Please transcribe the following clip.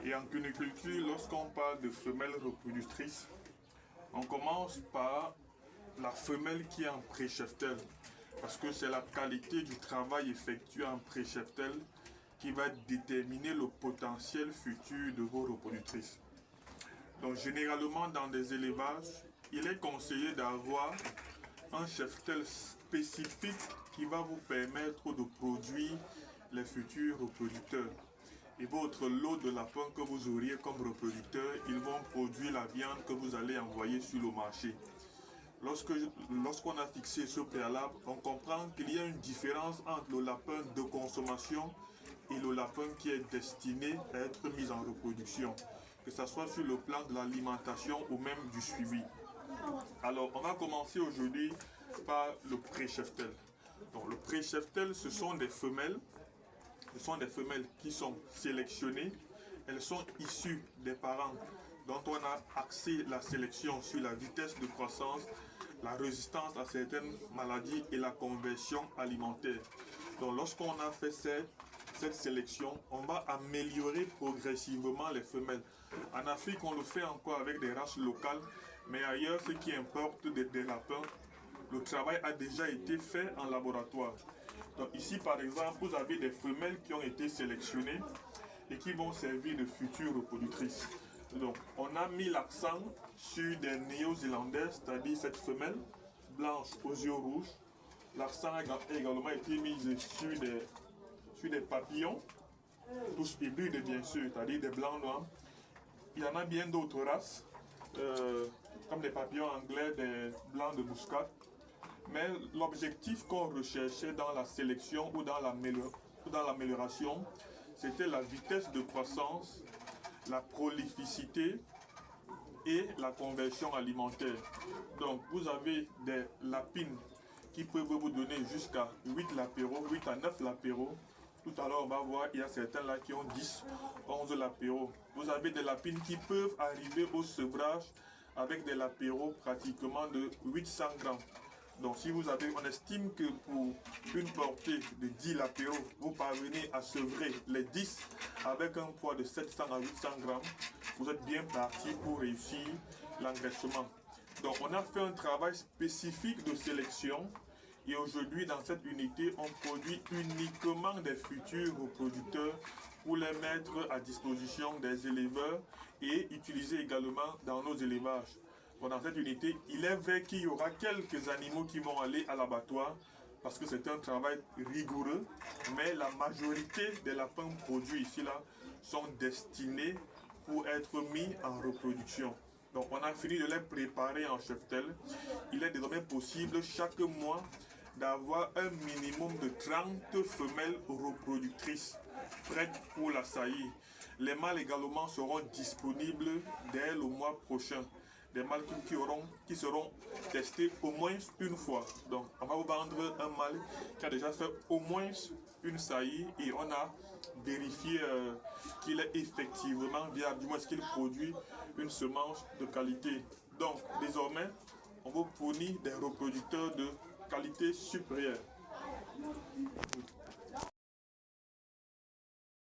Et en cuniculture, lorsqu'on parle de femelles reproductrices, on commence par la femelle qui est en pré-cheptel, parce que c'est la qualité du travail effectué en pré-cheptel qui va déterminer le potentiel futur de vos reproductrices. Donc généralement dans des élevages, il est conseillé d'avoir un cheptel spécifique qui va vous permettre de produire les futurs reproducteurs. Et votre lot de lapins que vous auriez comme reproducteurs, ils vont produire la viande que vous allez envoyer sur le marché. Lorsqu'on a fixé ce préalable, on comprend qu'il y a une différence entre le lapin de consommation et le lapin qui est destiné à être mis en reproduction, que ce soit sur le plan de l'alimentation ou même du suivi. Alors, on va commencer aujourd'hui par le pré-cheptel. Donc, le pré-cheptel, ce sont des femelles qui sont sélectionnées. Elles sont issues des parents dont on a axé la sélection sur la vitesse de croissance, la résistance à certaines maladies et la conversion alimentaire. Donc lorsqu'on a fait cette sélection, on va améliorer progressivement les femelles. En Afrique, on le fait encore avec des races locales, mais ailleurs, ce qui importe des lapins, le travail a déjà été fait en laboratoire. Donc ici, par exemple, vous avez des femelles qui ont été sélectionnées et qui vont servir de futures reproductrices. Donc, on a mis l'accent sur des néo-zélandaises, c'est-à-dire cette femelle blanche aux yeux rouges. L'accent a également été mis sur des papillons, tous hybrides bien sûr, c'est-à-dire des blancs noirs. Il y en a bien d'autres races, comme des papillons anglais, des blancs de muscat. Mais l'objectif qu'on recherchait dans la sélection ou dans l'amélioration, c'était la vitesse de croissance, la prolificité et la conversion alimentaire. Donc vous avez des lapines qui peuvent vous donner jusqu'à 8 lapéraux, 8 à 9 lapéraux. Tout à l'heure on va voir, il y a certains là qui ont 10, 11 lapéraux. Vous avez des lapines qui peuvent arriver au sevrage avec des lapéraux pratiquement de 800 grammes. Donc si vous avez, on estime que pour une portée de 10 lapéraux, vous parvenez à sevrer les 10 avec un poids de 700 à 800 grammes, vous êtes bien parti pour réussir l'engraissement. Donc on a fait un travail spécifique de sélection et aujourd'hui dans cette unité, on produit uniquement des futurs reproducteurs pour les mettre à disposition des éleveurs et utiliser également dans nos élevages. Dans cette unité, il est vrai qu'il y aura quelques animaux qui vont aller à l'abattoir parce que c'est un travail rigoureux, mais la majorité des lapins produits ici là sont destinés pour être mis en reproduction. Donc on a fini de les préparer en cheptel. Il est désormais possible chaque mois d'avoir un minimum de 30 femelles reproductrices prêtes pour la saillie. Les mâles également seront disponibles dès le mois prochain. Des mâles qui seront testés au moins une fois. Donc, on va vous vendre un mâle qui a déjà fait au moins une saillie et on a vérifié qu'il est effectivement viable, du moins qu'il produit une semence de qualité. Donc, désormais, on vous fournit des reproducteurs de qualité supérieure.